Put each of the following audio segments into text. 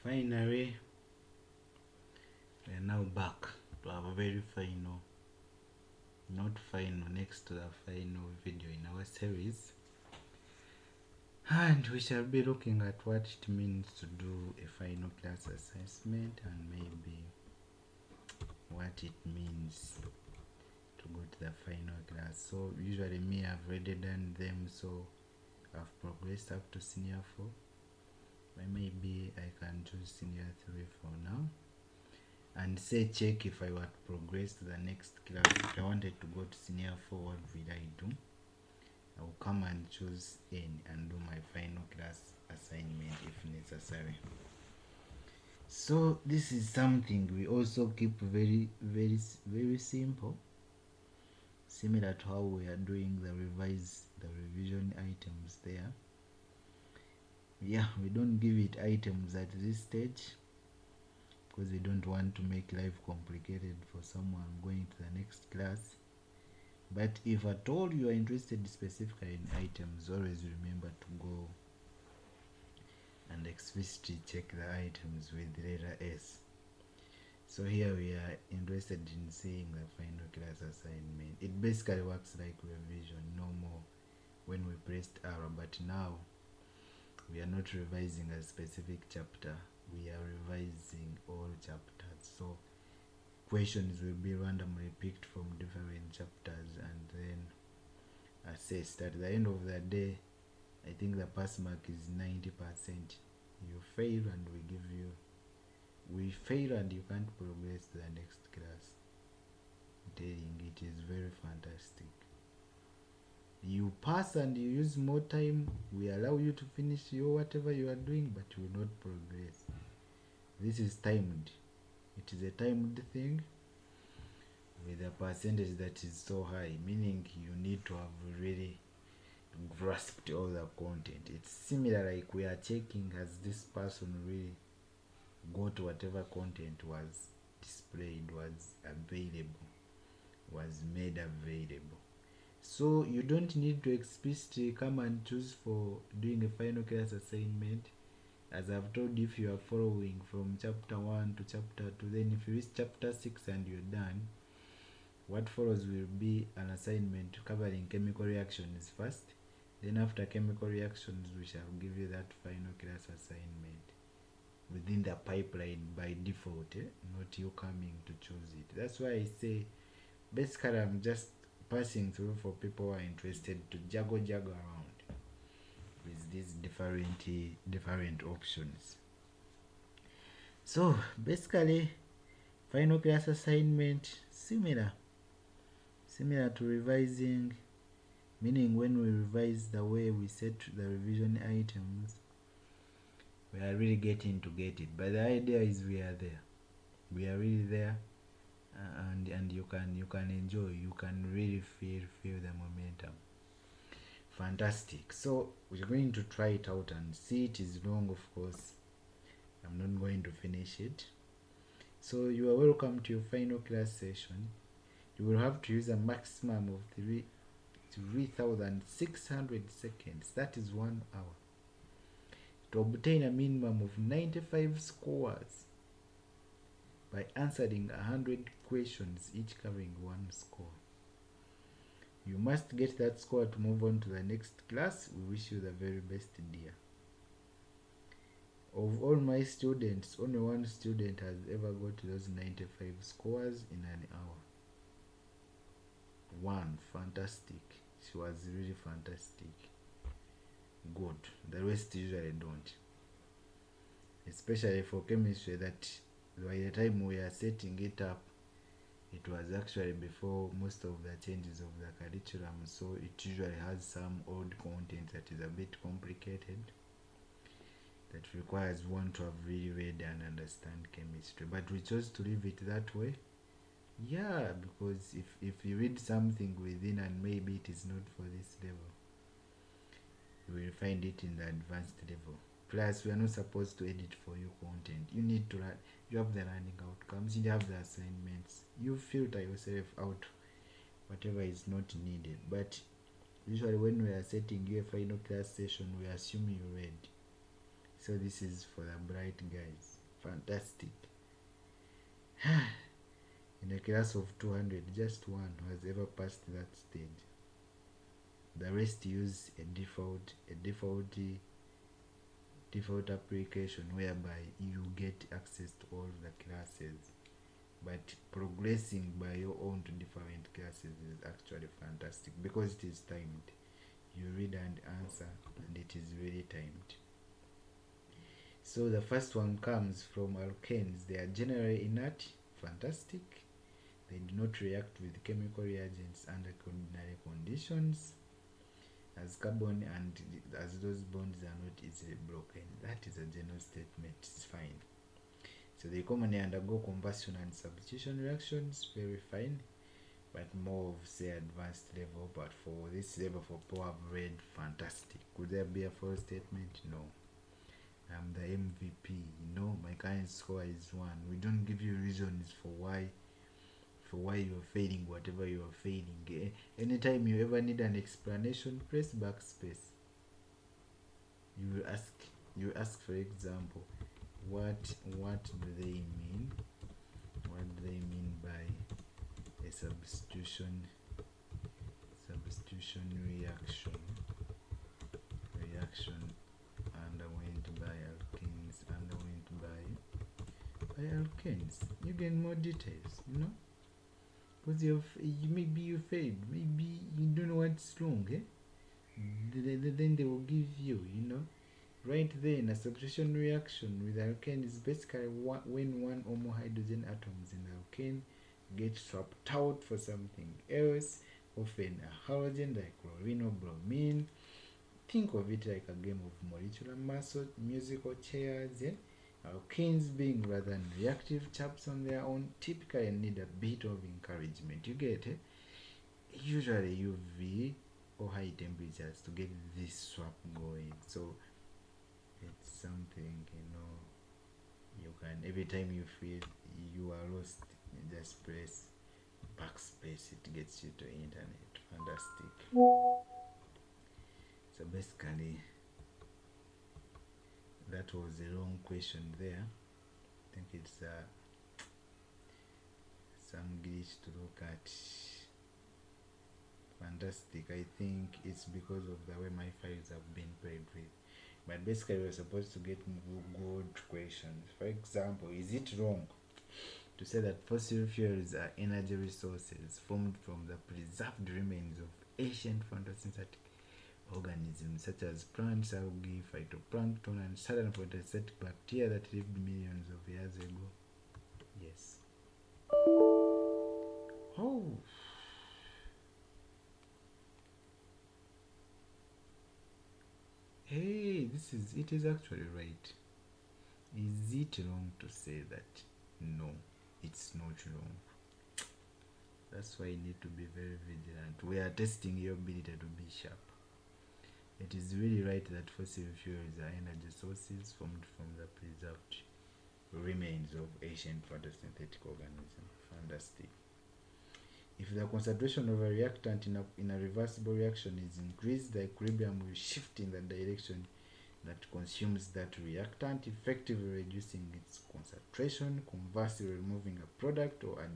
Finally, we are now back to our very final, not final, next to the final video in our series, and we shall be looking at what it means to do a final class assessment and maybe what it means to go to the final class. So usually me, I've already done them, so I've progressed up to senior 4. Maybe I can choose senior 3 for now and say check if I were to progress to the next class. If I wanted to go to senior 4, what will I do? I will come and choose N and do my final class assignment if necessary. So this is something we also keep very simple, similar to how we are doing the revision items there. Yeah, we don't give it items at this stage because we don't want to make life complicated for someone going to the next class. But if at all you are interested specifically in items, always remember to go and explicitly check the items with the letter S. So here we are interested in seeing the final class assignment. It basically works like revision, no more when we pressed R, but now we are not revising a specific chapter, we are revising all chapters. So questions will be randomly picked from different chapters and then assessed. At the end of the day, I think the pass mark is 90%. You fail and we fail and you can't progress to the next class. I'm telling you, it is very fantastic. You pass and you use more time, we allow you to finish your whatever you are doing, but you will not progress. This is timed. It is a timed thing with a percentage that is so high, meaning you need to have really grasped all the content. It's similar like we are checking, has this person really got whatever content was displayed, was available, was made available. So you don't need to explicitly come and choose for doing a final class assignment. As I've told you, if you are following from chapter 1 to chapter 2, then if you reach chapter 6 and you're done, what follows will be an assignment covering chemical reactions first. Then after chemical reactions, we shall give you that final class assignment within the pipeline by default, not you coming to choose it. That's why I say basically I'm just passing through for people who are interested to juggle around with these different options. So basically, final class assignment similar to revising, meaning when we revise the way we set the revision items, we are really getting to get it. But the idea is we are there, we are really there, and you can enjoy, you can really feel the momentum. Fantastic. So we're going to try it out and see. It is long, of course. I'm not going to finish it. So you are welcome to your final class session. You will have to use a maximum of 3,600 seconds. That is 1 hour to obtain a minimum of 95 scores by answering 100 questions, each covering 1 score. You must get that score to move on to the next class. We wish you the very best, dear. Of all my students, only one student has ever got those 95 scores in an hour. One. Fantastic. She was really fantastic. Good. The rest usually don't. Especially for chemistry, that by the time we are setting it up, it was actually before most of the changes of the curriculum, so it usually has some old content that is a bit complicated, that requires one to have really read and understand chemistry. But we chose to leave it that way. Yeah, because if you read something within and maybe it is not for this level, you will find it in the advanced level. Plus, we are not supposed to edit for you content. You need to learn. You have the learning outcomes. You have the assignments. You filter yourself out whatever is not needed. But usually when we are setting you a final class session, we assume you read. So this is for the bright guys. Fantastic. In a class of 200, just one has ever passed that stage. The rest use a default application whereby you get access to all the classes, but progressing by your own to different classes is actually fantastic because it is timed. You read and answer, and it is really timed. So the first one comes from alkanes. They are generally inert. Fantastic. They do not react with chemical reagents under ordinary conditions. As carbon and as those bonds are not easily broken. That is a general statement. It's fine. So they commonly undergo combustion and substitution reactions. Very fine. But more of say advanced level. But for this level, for power read, fantastic. Could there be a false statement? No. I'm the MVP. My current score is 1. We don't give you reasons for why you're failing whatever you are failing. Anytime you ever need an explanation, press backspace. You ask for example, what do they mean? What do they mean by a substitution reaction underwent by alkanes? You get more details, because maybe you failed, maybe you don't know what's wrong, then they will give you, right then. A substitution reaction with alkane is basically when one or more hydrogen atoms in alkane get swapped out for something else, often a halogen like chlorine or bromine. Think of it like a game of molecular musical chairs. Alkanes, being rather reactive chaps on their own, typically need a bit of encouragement. You get it? Usually UV or high temperatures to get this swap going. So it's something, you can, every time you feel you are lost, you just press backspace. It gets you to internet. Fantastic. So basically, that was a long question there. I think it's some glitch to look at. Fantastic. I think it's because of the way my files have been played with. But basically, we're supposed to get good questions. For example, is it wrong to say that fossil fuels are energy resources formed from the preserved remains of ancient photosynthetic organisms such as plants, algae, phytoplankton, and certain photosynthetic bacteria that lived millions of years ago? Yes. Oh. Hey, it is actually right. Is it wrong to say that? No, it's not wrong. That's why you need to be very vigilant. We are testing your ability to be sharp. It is really right that fossil fuels are energy sources formed from the preserved remains of ancient photosynthetic organisms. Fantastic. If the concentration of a reactant in a reversible reaction is increased, the equilibrium will shift in the direction that consumes that reactant, effectively reducing its concentration. Conversely, removing a product or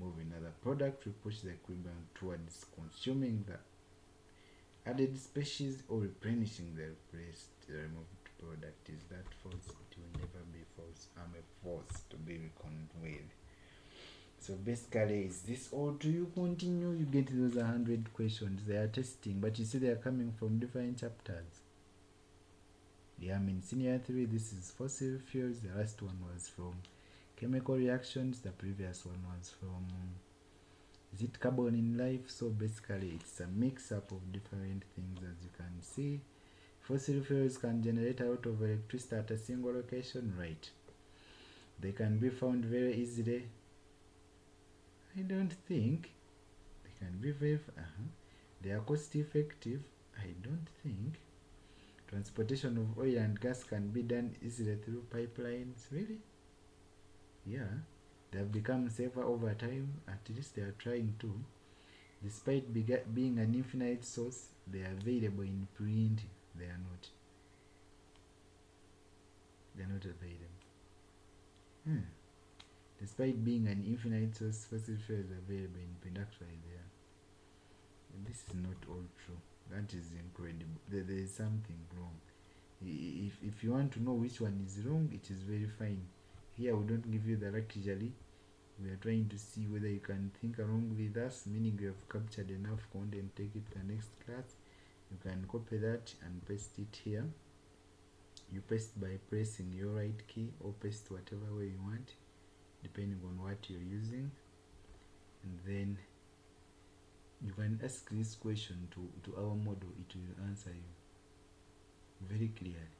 moving another product will push the equilibrium towards consuming the added species or replenishing the removed product. Is that false? It will never be false. I'm a force to be reckoned with. So basically, is this or do you continue? You get those 100 questions they are testing, but you see they are coming from different chapters. Yeah, I'm in senior 3. This is fossil fuels. The last one was from chemical reactions. The previous one was from is it carbon in life? So basically, it's a mix-up of different things, as you can see. Fossil fuels can generate a lot of electricity at a single location, right? They can be found very easily. I don't think they can be very. They are cost effective. I don't think. Transportation of oil and gas can be done easily through pipelines. Really? Yeah. They have become safer over time. At least they are trying to. Despite being an infinite source, they are available in print. They are not. they're not available. Despite being an infinite source, fossil fuels available in productively there. This is not all true. That is incredible. There is something wrong. If you want to know which one is wrong, it is very fine. Here we don't give you the luxury. We are trying to see whether you can think along with us, meaning you have captured enough content, take it to the next class. You can copy that and paste it here. You paste by pressing your right key, or paste whatever way you want, depending on what you're using. And then you can ask this question to our model. It will answer you very clearly.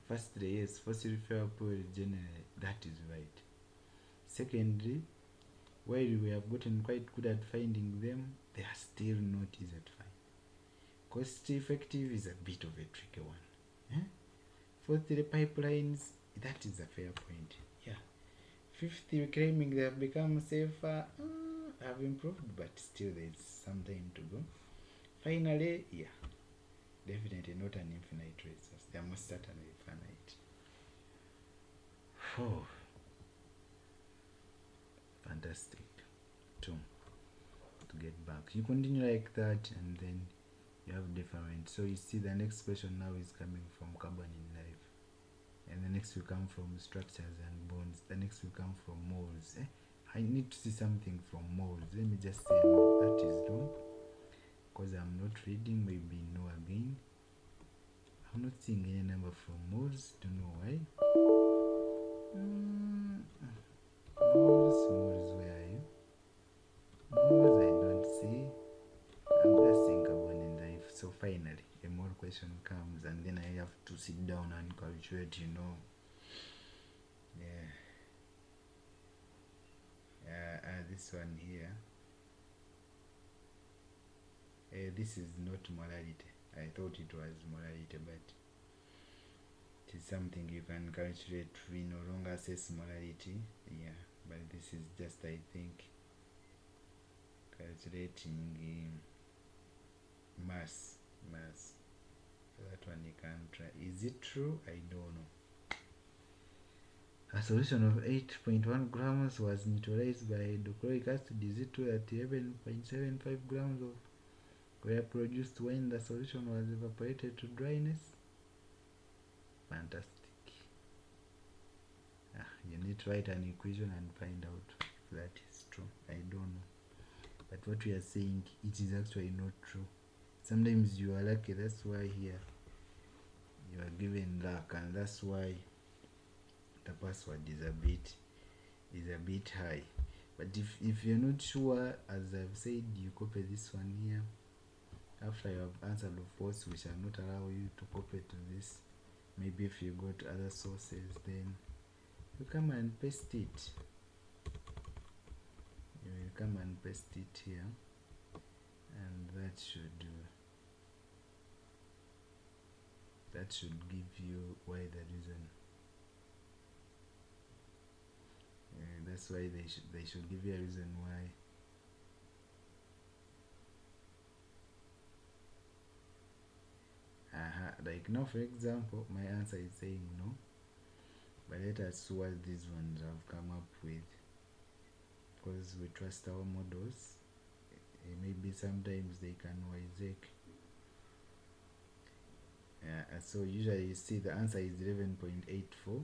Firstly, yes, fossil fuel power generally, that is right. Secondly, while we have gotten quite good at finding them, they are still not easy to find. Cost effective is a bit of a tricky one. Fourthly, pipelines, that is a fair point. Fifthly, claiming they have become safer, have improved, but still there is some time to go. Finally, definitely not an infinite resource. They are most certainly finite. Fantastic. To get back, you continue like that, and then you have different. So you see the next question now is coming from carbon in life, and the next will come from structures and bonds. The next will come from moles. I need to see something from moles. Let me just say no, that is wrong, because I'm not reading. Maybe no again. I'm not seeing any number from moles. Don't know why. Moles, where are you? Moles, I don't see. I'm just saying carbon in life. So finally, a more question comes, and then I have to sit down and calculate, this one here. This is not molarity. I thought it was molarity, but it is something you can calculate. We no longer assess molarity. But this is just, I think, calculating mass. So that one you can try. Is it true? I don't know. A solution of 8.1 grams was neutralized by hydrochloric acid. Is it true that 11.75 grams were produced when the solution was evaporated to dryness? Fantastic. You need to write an equation and find out if that is true. I don't know. But what we are saying, it is actually not true. Sometimes you are lucky. That's why here you are given luck, and that's why the password is a bit high. But if you're not sure, as I've said, you copy this one here. After you have answered, of course, we shall not allow you to copy to this. Maybe if you go to other sources, then you come and paste it. You will come and paste it here, and that should give you why the reason. That's why they should give you a reason why. Like now, for example, my answer is saying no, but let us see what these ones have come up with, because we trust our models. Maybe sometimes they can wisec. So usually you see the answer is 11.84,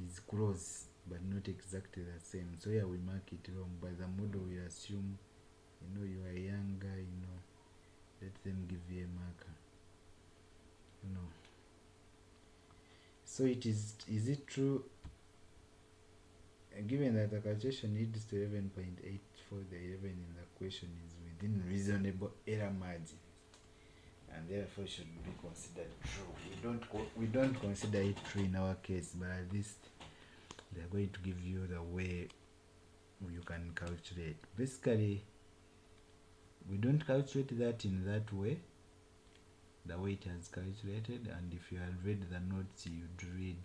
is close but not exactly the same. So here we mark it wrong, but the model will assume you are younger, let them give you a marker. So is it true, given that the calculation leads to 11.84, the 11 in the question is within reasonable error margin, and therefore should be considered true. We don't consider it true in our case, but at least they're going to give you the way you can calculate. Basically, we don't calculate that in that way, the way it has calculated, and if you have read the notes, you'd read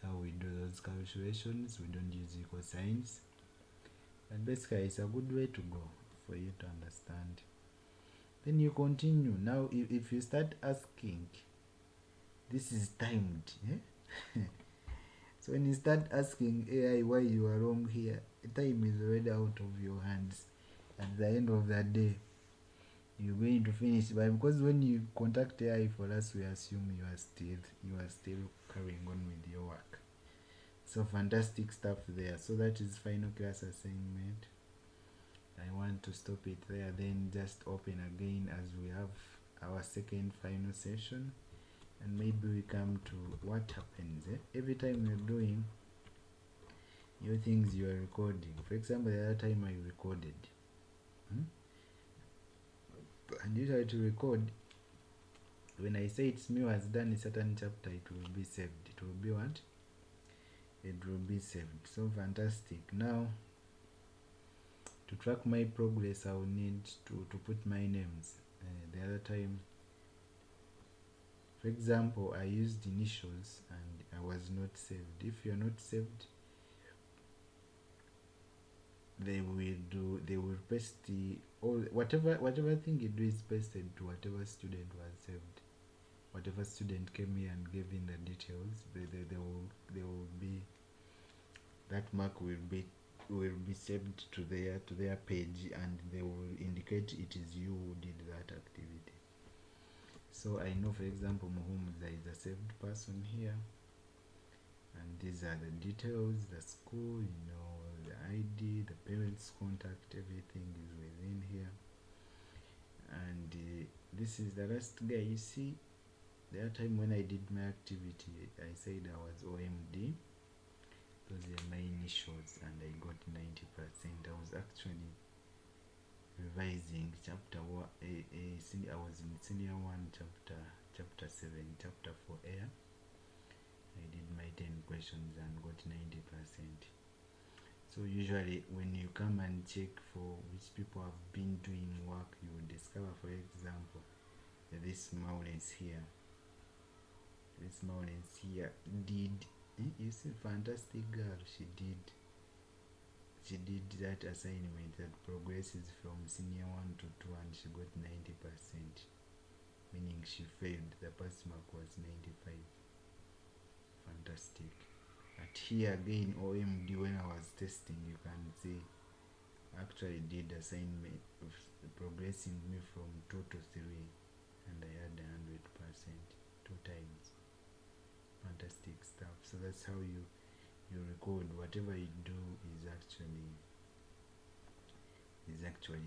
how we do those calculations. We don't use equal signs, and basically it's a good way to go for you to understand. Then you continue. Now if you start asking, this is timed, So when you start asking AI why you are wrong here, time is already out of your hands. At the end of the day, you're going to finish by, because when you contact AI for us, we assume you are still carrying on with your work. So fantastic stuff there. So that is final class assignment. I want to stop it there, then just open again as we have our second final session, and maybe we come to what happens every time you're doing your things you are recording. For example, the other time I recorded, and usually to record, when I say it's me who has done a certain chapter, it will be saved. It will be what? It will be saved. So fantastic. Now, to track my progress, I will need to put my names. The other time, for example, I used initials and I was not saved. If you're not saved, they will paste whatever thing you do is pasted to whatever student was saved. Whatever student came here and gave in the details, they will be, that mark will be saved to their page, and they will indicate it is you who did that activity. So I know, for example, Muhumuza is a saved person here, and these are the details, the school, the ID, the parents' contact, everything is within here. And this is the last guy. You see, the other time when I did my activity, I said I was OMD. Those are my initials, and I got 90%. I was actually revising chapter 1. I was in senior 1, chapter 7, chapter 4 air. I did my 10 questions and got 90%. So usually when you come and check for which people have been doing work, you will discover, for example, this Maureen's here. This Maureen's here did, you see, fantastic girl. She did that assignment that progresses from senior 1 to 2, and she got 90%, meaning she failed. The pass mark was 95. Fantastic. But here again, OMD, when I was testing, you can see actually did assignment progressing me from 2 to 3, and I had 100% 2 times. Fantastic stuff. So that's how you record. Whatever you do is actually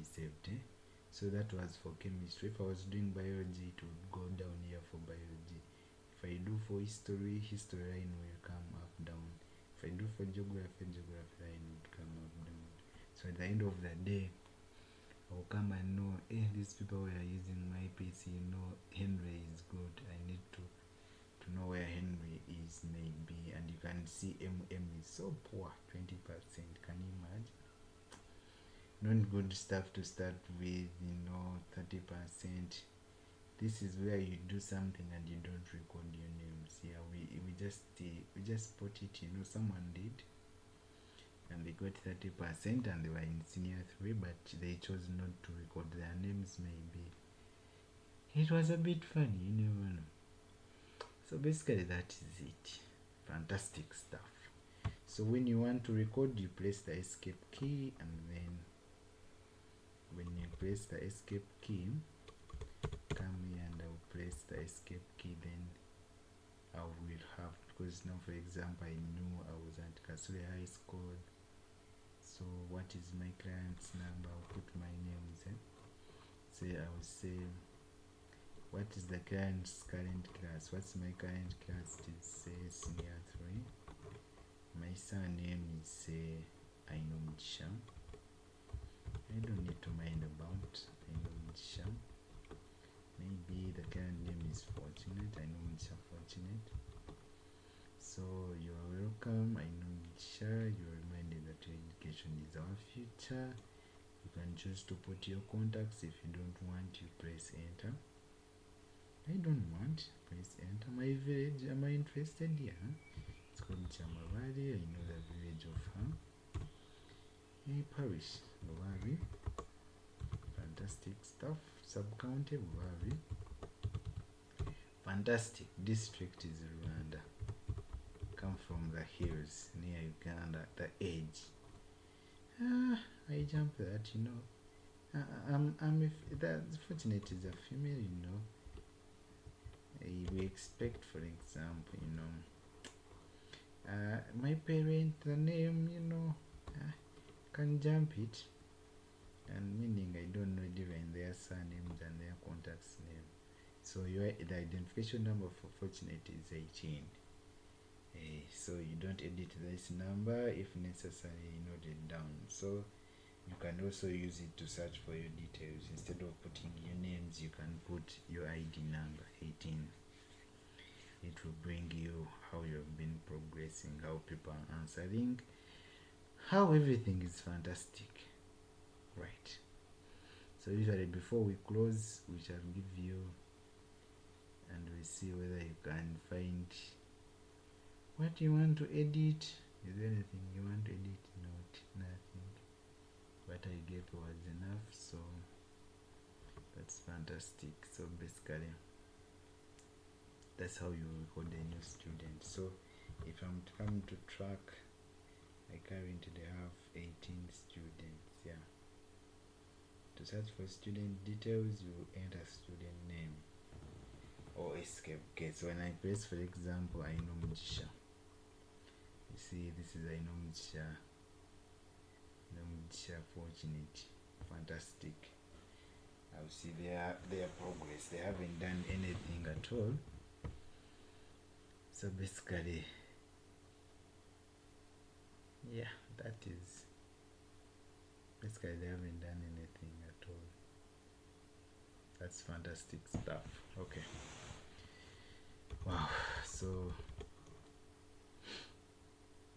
saved. So that was for chemistry. If I was doing biology, it would go down here for biology. If I do for history line will come up, down. If I do for geography line would come up, down. So at the end of the day, I'll come and know, these people were using my PC, Henry is good. I need to know where Henry is, maybe. And you can see MM is so poor, 20%. Can you imagine? Not good stuff to start with, 30%. This is where you do something and you don't record your names. Yeah, we just put it, someone did, and they got 30%, and they were in senior 3, but they chose not to record their names. Maybe it was a bit funny, you never know. So basically that is it. Fantastic stuff. So when you want to record, you press the escape key, and then when you press the escape key, come here and I'll press the escape key, then I will have, because now, for example, I knew I was at Kasule High School. So what is my client's number? I'll put my names. Say I will say, what is the client's current class? What's my current class? It say senior 3. My surname is say Ainomchisha. I don't need to mind about Ainomchisha. Maybe the current name is Fortunate. Ainomchisha Fortunate. So you are welcome. Ainomchisha. You are reminded that your education is our future. You can choose to put your contacts. If you don't want, you press enter. I don't want, press enter. My village, am I interested here? It's called Chamavali. I know the village of parish, Buhari. Fantastic stuff. Sub-county, Buhari. Fantastic. District is Rwanda. Come from the hills near Uganda, the edge. I jumped that, that's fortunate is a female, we expect, for example, my parent, the name, can jump it, and meaning I don't know even their surnames and their contacts name. So the identification number for fortunate is 18. So you don't edit this number if necessary, note it down. So you can also use it to search for your details. Instead of putting your names, you can put your ID number 18. It will bring you how you've been progressing, how people are answering, how everything is fantastic. Right. So usually before we close, we shall give you and we see whether you can find what you want to edit. Is there anything you want to edit? Nothing. What I gave was enough, so that's fantastic. So basically, that's how you record a new student. So if I'm coming to track, I currently have 18 students. Yeah. To search for student details, you enter student name or escape case. So when I press, for example, I know Mujisha. You see, this is I know Mujisha. Fortunate, fantastic. I'll see their progress. They haven't done anything at all. So basically, yeah, that is basically they haven't done anything at all. That's fantastic stuff. Okay. Wow. So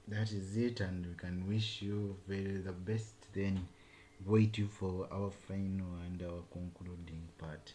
that is it, and we can wish you the best. Then wait you for our final and our concluding part.